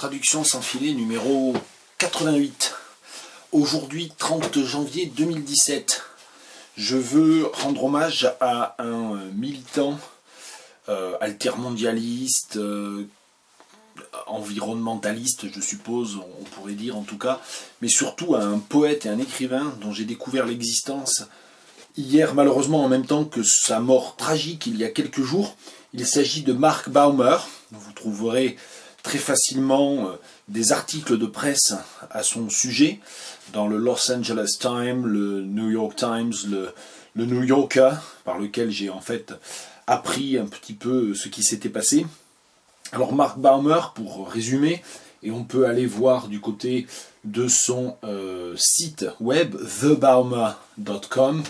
traduction sans filet numéro 88. Aujourd'hui, 30 janvier 2017. Je veux rendre hommage à un militant altermondialiste, environnementaliste, je suppose, on pourrait dire en tout cas, mais surtout à un poète et un écrivain dont j'ai découvert l'existence hier, malheureusement en même temps que sa mort tragique il y a quelques jours. Il s'agit de Mark Baumer. Vous trouverez très facilement des articles de presse à son sujet dans le Los Angeles Times, le New York Times, le New Yorker, par lequel j'ai en fait appris un petit peu ce qui s'était passé. Alors Mark Baumer, pour résumer, et on peut aller voir du côté de son site web, thebaumer.com.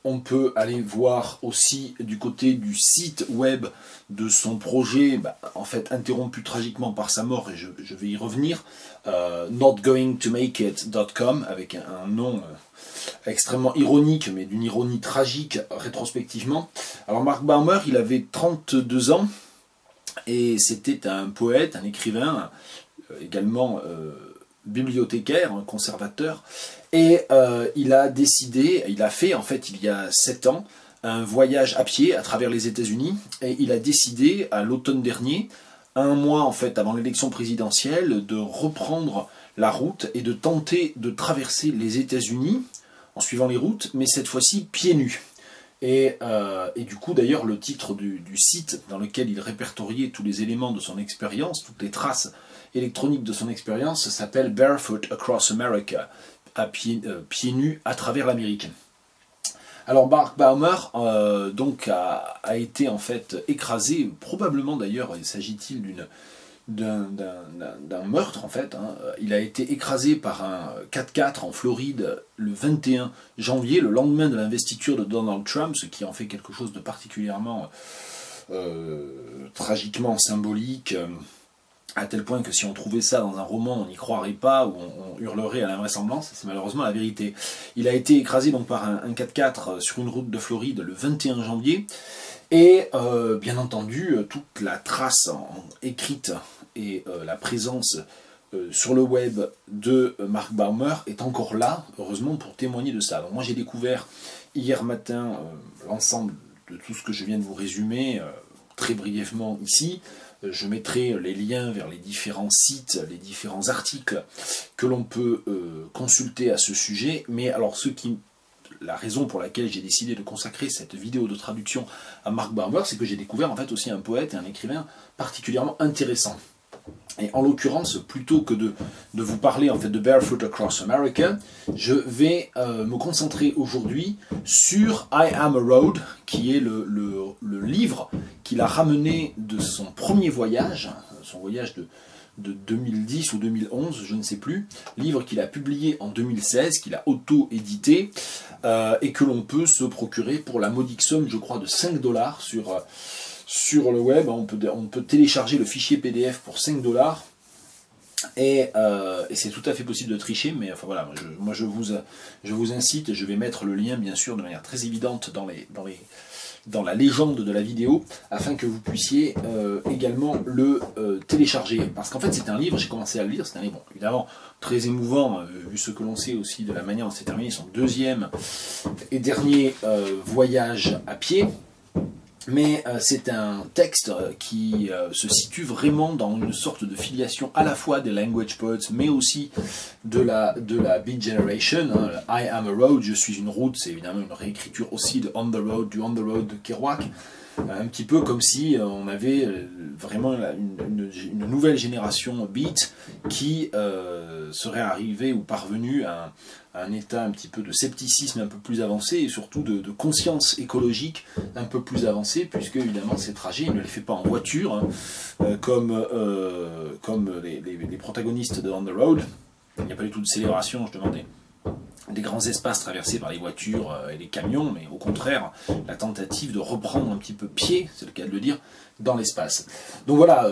On peut aller voir aussi du côté du site web de son projet, en fait interrompu tragiquement par sa mort, et je vais y revenir, notgoingtomakeit.com, avec un nom extrêmement ironique, mais d'une ironie tragique rétrospectivement. Alors Mark Baumer, il avait 32 ans, et c'était un poète, un écrivain, également bibliothécaire, un conservateur, et il a fait en fait il y a 7 ans un voyage à pied à travers les États-Unis, et il a décidé à l'automne dernier, un mois en fait avant l'élection présidentielle, de reprendre la route et de tenter de traverser les États-Unis en suivant les routes, mais cette fois-ci pieds nus. Et du coup, d'ailleurs, le titre du site dans lequel il répertoriait tous les éléments de son expérience, toutes les traces électroniques de son expérience, s'appelle Barefoot Across America, pieds nus à travers l'Amérique. Alors Mark Baumer donc a été en fait écrasé, probablement d'ailleurs, il s'agit-il d'un meurtre en fait, hein. Il a été écrasé par un 4x4 en Floride le 21 janvier, le lendemain de l'investiture de Donald Trump, ce qui en fait quelque chose de particulièrement tragiquement symbolique, à tel point que si on trouvait ça dans un roman, on n'y croirait pas, ou on hurlerait à l'invraisemblance. C'est malheureusement la vérité. Il a été écrasé donc par un 4x4 sur une route de Floride le 21 janvier, et bien entendu, toute la trace écrite et la présence sur le web de Mark Baumer est encore là, heureusement, pour témoigner de ça. Donc moi j'ai découvert hier matin l'ensemble de tout ce que je viens de vous résumer très brièvement ici. Je mettrai les liens vers les différents sites, les différents articles que l'on peut consulter à ce sujet. Mais alors la raison pour laquelle j'ai décidé de consacrer cette vidéo de traduction à Mark Baumer, c'est que j'ai découvert en fait aussi un poète et un écrivain particulièrement intéressant. Et en l'occurrence, plutôt que de vous parler en fait de Barefoot Across America, je vais me concentrer aujourd'hui sur I Am a Road, qui est le livre qu'il a ramené de son premier voyage, son voyage de 2010 ou 2011, je ne sais plus, livre qu'il a publié en 2016, qu'il a auto-édité, et que l'on peut se procurer pour la modique somme, je crois, de 5$ sur le web. On peut télécharger le fichier PDF pour 5$, et c'est tout à fait possible de tricher, mais enfin voilà, moi je vous incite, et je vais mettre le lien bien sûr de manière très évidente dans la légende de la vidéo, afin que vous puissiez également le télécharger. Parce qu'en fait c'est un livre, j'ai commencé à le lire, c'est un livre évidemment très émouvant, vu ce que l'on sait aussi de la manière dont s'est terminé son deuxième et dernier voyage à pied. Mais c'est un texte qui se situe vraiment dans une sorte de filiation à la fois des language poets, mais aussi de la Beat Generation. I am a road, je suis une route, c'est évidemment une réécriture aussi de On the Road, du On the Road de Kerouac. Un petit peu comme si on avait vraiment une nouvelle génération beat qui serait arrivée ou parvenue à un état un petit peu de scepticisme un peu plus avancé, et surtout de conscience écologique un peu plus avancée, puisque évidemment ces trajets, il ne les fait pas en voiture, hein, comme les protagonistes de On the Road. Il n'y a pas du tout de célébration, je demandais, des grands espaces traversés par les voitures et les camions, mais au contraire, la tentative de reprendre un petit peu pied, c'est le cas de le dire, dans l'espace. Donc voilà,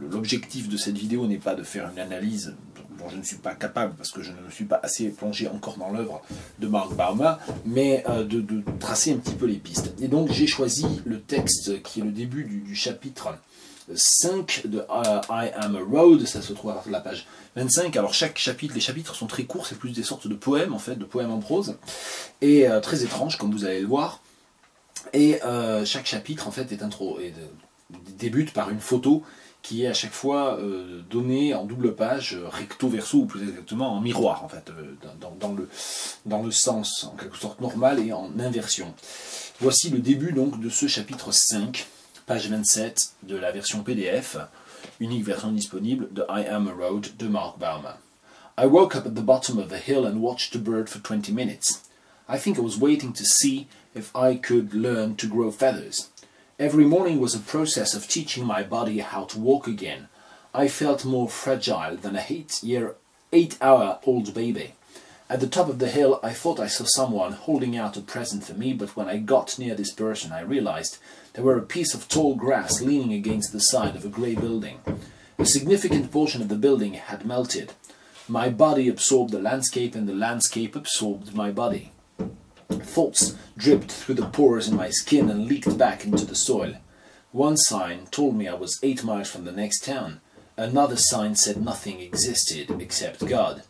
l'objectif de cette vidéo n'est pas de faire une analyse dont je ne suis pas capable, parce que je ne me suis pas assez plongé encore dans l'œuvre de Mark Baumer, mais de tracer un petit peu les pistes. Et donc j'ai choisi le texte qui est le début du chapitre 5 de I Am a Road, ça se trouve à la page 25. Alors chaque chapitre, les chapitres sont très courts, c'est plus des sortes de poèmes en fait, de poèmes en prose, et très étranges comme vous allez le voir. Et chaque chapitre en fait débute par une photo qui est à chaque fois donnée en double page, recto verso, ou plus exactement en miroir en fait, dans le sens en quelque sorte normal et en inversion. Voici le début donc de ce chapitre 5, page 27 de la version PDF, unique version disponible de I Am a Road de Mark Baumer. I woke up at the bottom of the hill and watched a bird for 20 minutes. I think I was waiting to see if I could learn to grow feathers. Every morning was a process of teaching my body how to walk again. I felt more fragile than a 8-hour-old baby. At the top of the hill, I thought I saw someone holding out a present for me, but when I got near this person, I realized they were a piece of tall grass leaning against the side of a grey building. A significant portion of the building had melted. My body absorbed the landscape, and the landscape absorbed my body. Thoughts dripped through the pores in my skin and leaked back into the soil. One sign told me I was 8 miles from the next town. Another sign said nothing existed except God.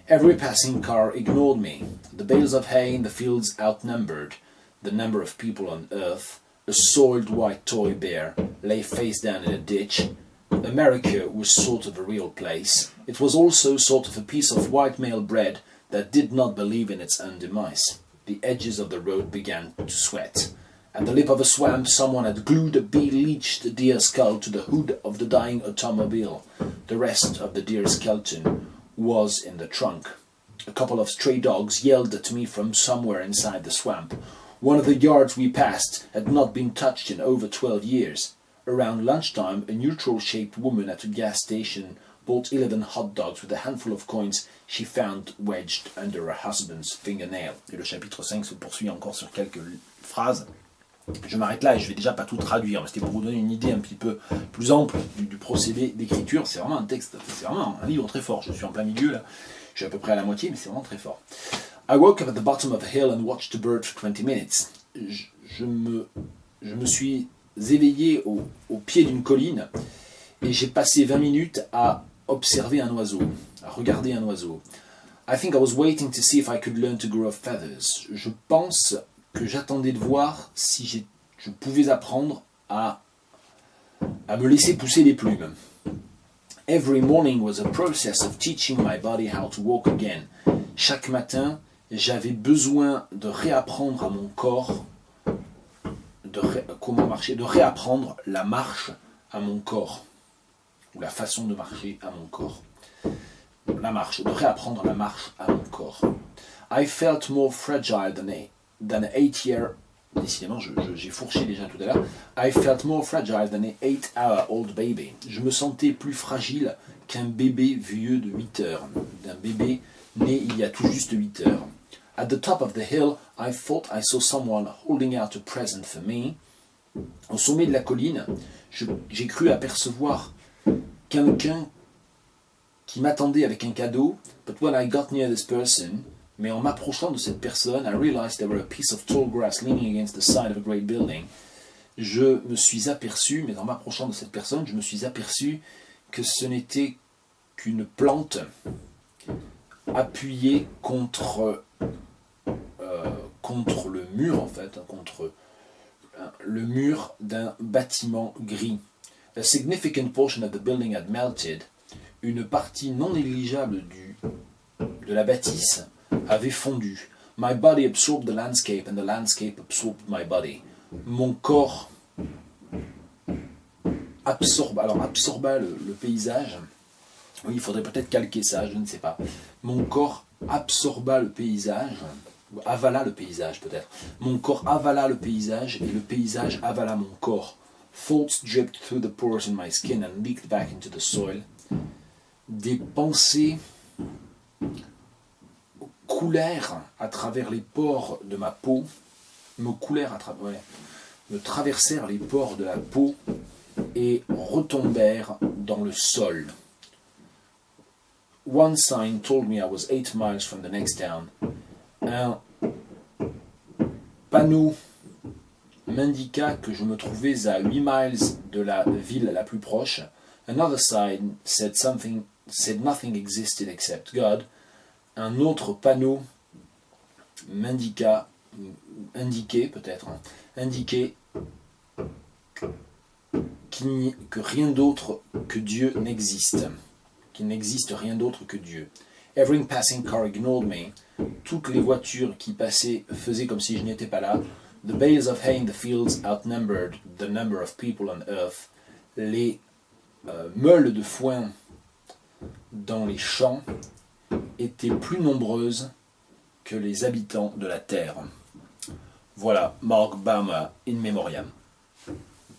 Every passing car ignored me. The bales of hay in the fields outnumbered the number of people on earth. A soiled white toy bear lay face down in a ditch. America was sort of a real place. It was also sort of a piece of white male bread that did not believe in its own demise. The edges of the road began to sweat. At the lip of a swamp, someone had glued a bleached deer skull to the hood of the dying automobile. The rest of the deer skeleton was in the trunk. A couple of stray dogs yelled at me from somewhere inside the swamp. One of the yards we passed had not been touched in over 12 years. Around lunchtime, a neutral-shaped woman at a gas station bought 11 hot dogs with a handful of coins she found wedged under her husband's fingernail. Et le chapitre 5 se poursuit encore sur quelques phrases. Je m'arrête là et je vais déjà pas tout traduire, mais c'était pour vous donner une idée un petit peu plus ample du procédé d'écriture. C'est vraiment un texte, c'est vraiment un livre très fort. Je suis en plein milieu là, je suis à peu près à la moitié, mais c'est vraiment très fort. I woke up at the bottom of a hill and watched a bird for 20 minutes. Je me suis éveillé au pied d'une colline et j'ai passé 20 minutes à observer un oiseau, à regarder un oiseau. I think I was waiting to see if I could learn to grow feathers. Je pense que j'attendais de voir si je pouvais apprendre à me laisser pousser les plumes. Every morning was a process of teaching my body how to walk again. Chaque matin, j'avais besoin de réapprendre à mon corps comment marcher, de réapprendre la marche à mon corps, ou la façon de marcher à mon corps. La marche, de réapprendre la marche à mon corps. I felt more fragile than an 8-year... Décidément, j'ai fourché déjà tout à l'heure. I felt more fragile than an 8-hour-old baby. Je me sentais plus fragile qu'un bébé vieux de 8 heures. D'un bébé né il y a tout juste 8 heures. At the top of the hill, I thought I saw someone holding out a present for me. Au sommet de la colline, j'ai cru apercevoir quelqu'un qui m'attendait avec un cadeau. But when I got near this person, mais en m'approchant de cette personne, I realized there were a piece of tall grass leaning against the side of a great building. Je me suis aperçu, mais en m'approchant de cette personne, je me suis aperçu que ce n'était qu'une plante appuyée contre le mur, en fait, contre le mur d'un bâtiment gris. A significant portion of the building had melted. Une partie non négligeable de la bâtisse avait fondu. My body absorbed the landscape and the landscape absorbed my body. Mon corps absorba le paysage. Oui, il faudrait peut-être calquer ça, je ne sais pas. Mon corps absorba le paysage, ou avala le paysage peut-être. Mon corps avala le paysage et le paysage avala mon corps. Thoughts dripped through the pores in my skin and leaked back into the soil. Des pensées coulèrent à travers les pores de ma peau, me traversèrent les pores de la peau et retombèrent dans le sol. One sign told me I was 8 miles from the next town. Un panneau m'indiqua que je me trouvais à 8 miles de la ville la plus proche. Another sign said nothing existed except God. Un autre panneau indiquait que rien d'autre que Dieu n'existe, qu'il n'existe rien d'autre que Dieu. Every passing car ignored me. Toutes les voitures qui passaient faisaient comme si je n'étais pas là. The bales of hay in the fields outnumbered the number of people on earth. Les meules de foin dans les champs étaient plus nombreuses que les habitants de la terre. Voilà, Mark Bama in memoriam.